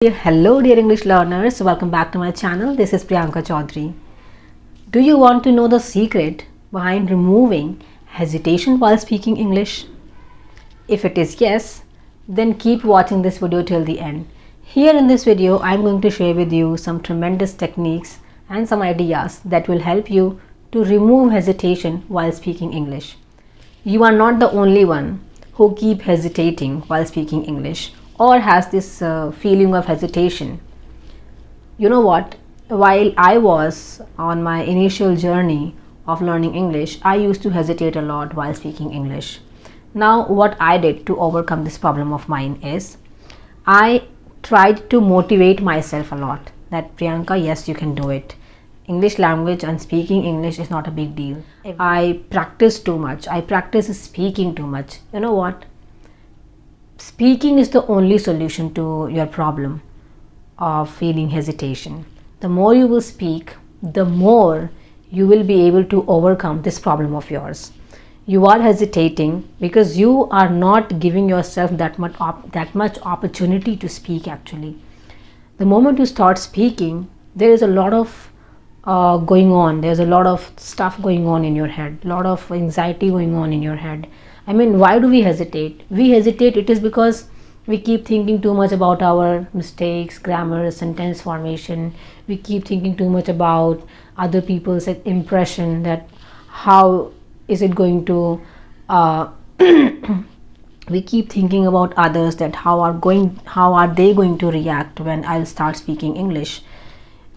Hello dear English learners, welcome back to my channel. This is Priyanka Chaudhary. Do you want to know the secret behind removing hesitation while speaking English? If it is yes, then keep watching this video till the end. Here in this video, I am going to share with you some tremendous techniques and some ideas that will help you to remove hesitation while speaking English. You are not the only one who keep hesitating while speaking English or has this feeling of hesitation. You know what? While I was on my initial journey of learning English, I used to hesitate a lot while speaking English. Now, what I did to overcome this problem of mine is I tried to motivate myself a lot that Priyanka, yes, you can do it. English language and speaking English is not a big deal. I practice too much. I practice speaking too much. You know what? Speaking is the only solution to your problem of feeling hesitation. The more you will speak, the more you will be able to overcome this problem of yours. You are hesitating because you are not giving yourself that much opportunity to speak actually. The moment you start speaking, there is a lot of going on. There's a lot of stuff going on in your head, a lot of anxiety going on in your head. I mean, why do we hesitate? We hesitate, it is because we keep thinking too much about our mistakes, grammar, sentence formation. We keep thinking too much about other people's impression, that how is it going to we keep thinking about others, that how are they going to react when I'll start speaking English.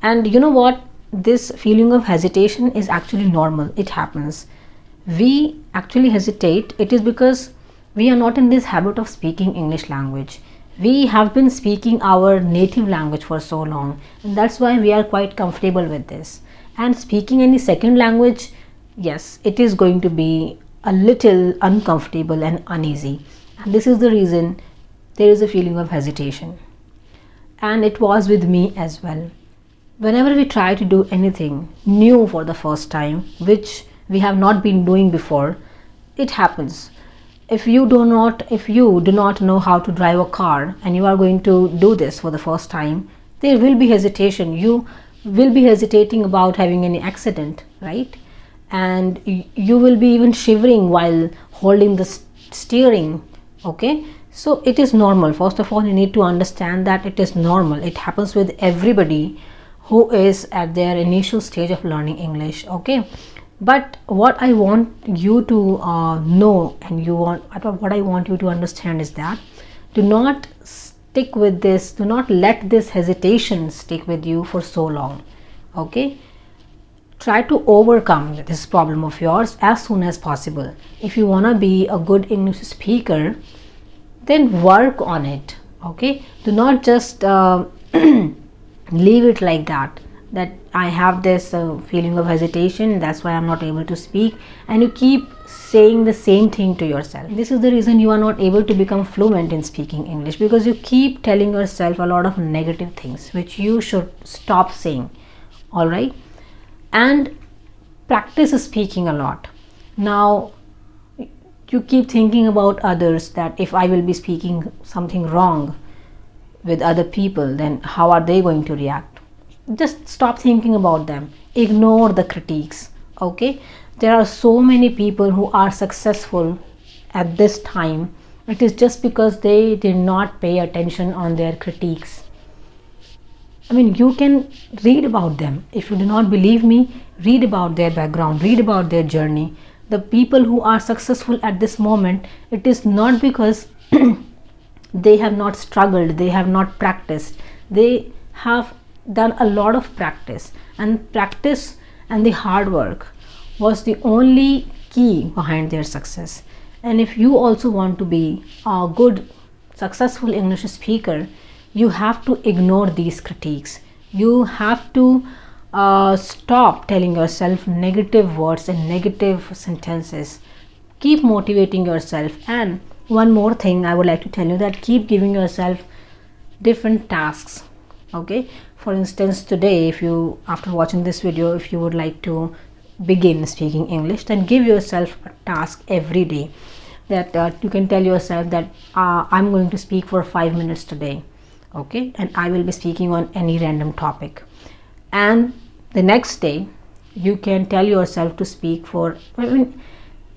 And you know what? This feeling of hesitation is actually normal. It happens. We actually hesitate. It is because we are not in this habit of speaking English language. We have been speaking our native language for so long, and that's why we are quite comfortable with this. And speaking any second language, yes, it is going to be a little uncomfortable and uneasy. And this is the reason there is a feeling of hesitation. And it was with me as well. Whenever we try to do anything new for the first time, which we have not been doing before, it happens. If you do not know how to drive a car and you are going to do this for the first time, there will be hesitation. You will be hesitating about having any accident, right? And you will be even shivering while holding the steering. Okay, so it is normal. First of all, you need to understand that it is normal. It happens with everybody who is at their initial stage of learning English. Okay, but what I want you to know, and what I want you to understand is that do not stick with this, do not let this hesitation stick with you for so long. Okay, try to overcome this problem of yours as soon as possible. If you want to be a good English speaker, then work on it. Okay, do not just leave it like that I have this feeling of hesitation, that's why I'm not able to speak, and you keep saying the same thing to yourself. This is the reason you are not able to become fluent in speaking English, because you keep telling yourself a lot of negative things which you should stop saying. All right, and practice speaking a lot. Now you keep thinking about others, that if I will be speaking something wrong with other people, then how are they going to react? Just stop thinking about them. Ignore the critiques. Okay, there are so many people who are successful at this time. It is just because they did not pay attention on their critiques. I mean, you can read about them. If you do not believe me, read about their background, read about their journey. The people who are successful at this moment, it is not because they have not struggled, they have not practiced. They have done a lot of practice, and the hard work was the only key behind their success. And if you also want to be a good, successful English speaker, you have to ignore these critiques. You have to stop telling yourself negative words and negative sentences. Keep motivating yourself. And one more thing I would like to tell you, that keep giving yourself different tasks. Okay, for instance, today, if you, after watching this video, if you would like to begin speaking English, then give yourself a task every day, that you can tell yourself that I'm going to speak for 5 minutes today. okay, and I will be speaking on any random topic. And the next day you can tell yourself to speak for,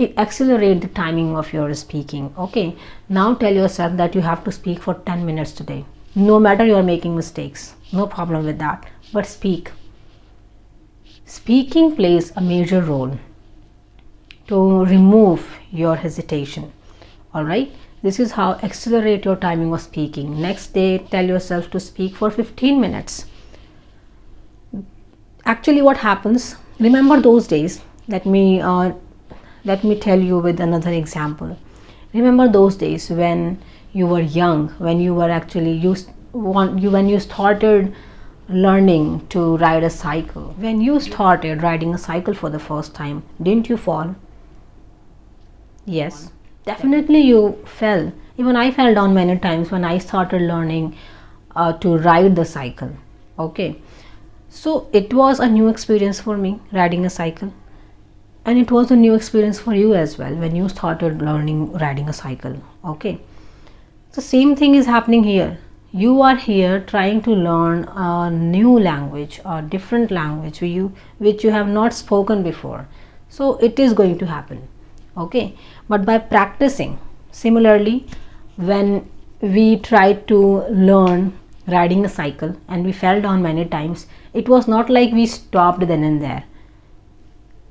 accelerate the timing of your speaking. Okay, now tell yourself that you have to speak for 10 minutes today, no matter you are making mistakes, no problem with that, but speak. Speaking plays a major role to remove your hesitation. All right, this is how accelerate your timing of speaking. Next day tell yourself to speak for 15 minutes. Actually what happens, remember those days, let me tell you with another example. Remember those days when you were young, when you were actually when you started learning to ride a cycle. When you started riding a cycle for the first time, didn't you fall? Yes, definitely you fell. Even I fell down many times when I started learning to ride the cycle. Okay, so it was a new experience for me, riding a cycle, and it was a new experience for you as well when you started learning riding a cycle. Okay, the same thing is happening here. You are here trying to learn a new language, a different language which you have not spoken before. So it is going to happen. Okay, but by practicing, similarly, when we tried to learn riding a cycle and we fell down many times, it was not like we stopped then and there.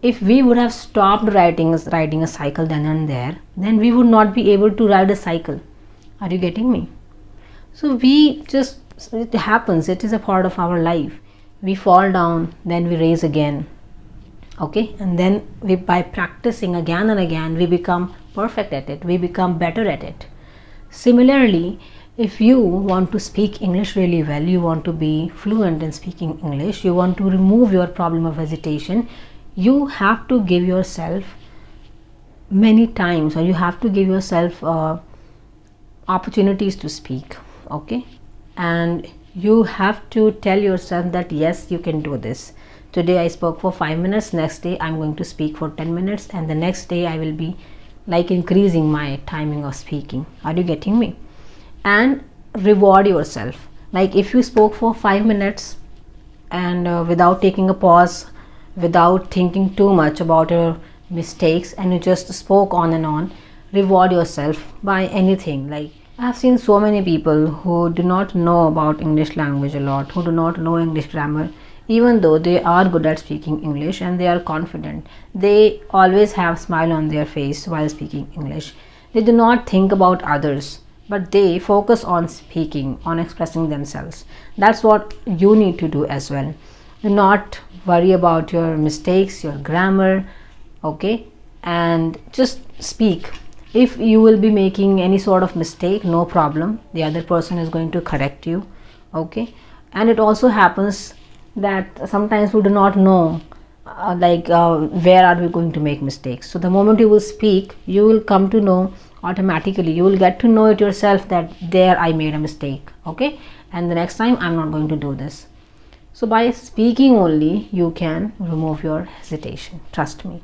If we would have stopped riding a cycle then and there, then we would not be able to ride a cycle. Are you getting me? So it happens, it is a part of our life. We fall down, then we raise again. Okay, and then by practicing again and again, we become perfect at it, we become better at it. Similarly, if you want to speak English really well, you want to be fluent in speaking English, you want to remove your problem of hesitation, you have to give yourself many times, or you have to give yourself opportunities to speak. Okay, and you have to tell yourself that yes, you can do this. Today I spoke for 5 minutes, next day I'm going to speak for 10 minutes, and the next day I will be like increasing my timing of speaking. Are you getting me? And reward yourself. Like if you spoke for 5 minutes and without taking a pause, without thinking too much about your mistakes, and you just spoke on and on, reward yourself by anything. Like I have seen so many people who do not know about English language a lot, who do not know English grammar, even though they are good at speaking English and they are confident. They always have a smile on their face while speaking English. They do not think about others, but they focus on speaking, on expressing themselves. That's what you need to do as well. Do not worry about your mistakes, your grammar, okay, and just speak. If you will be making any sort of mistake, no problem, the other person is going to correct you. Okay, and it also happens that sometimes we do not know where are we going to make mistakes. So the moment you will speak, you will come to know automatically, you will get to know it yourself that there I made a mistake. Okay, and the next time I'm not going to do this. So by speaking only, you can remove your hesitation, trust me.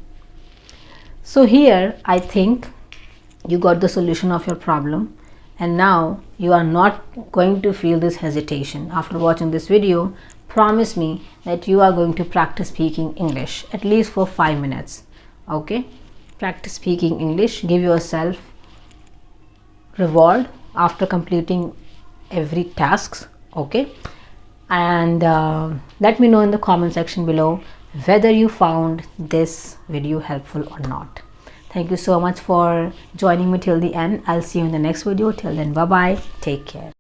So here I think you got the solution of your problem, and now you are not going to feel this hesitation. After watching this video, promise me that you are going to practice speaking English at least for 5 minutes. Okay, practice speaking English, give yourself reward after completing every task. Okay, and let me know in the comment section below whether you found this video helpful or not. Thank you so much for joining me till the end. I'll see you in the next video. Till then, bye bye, take care.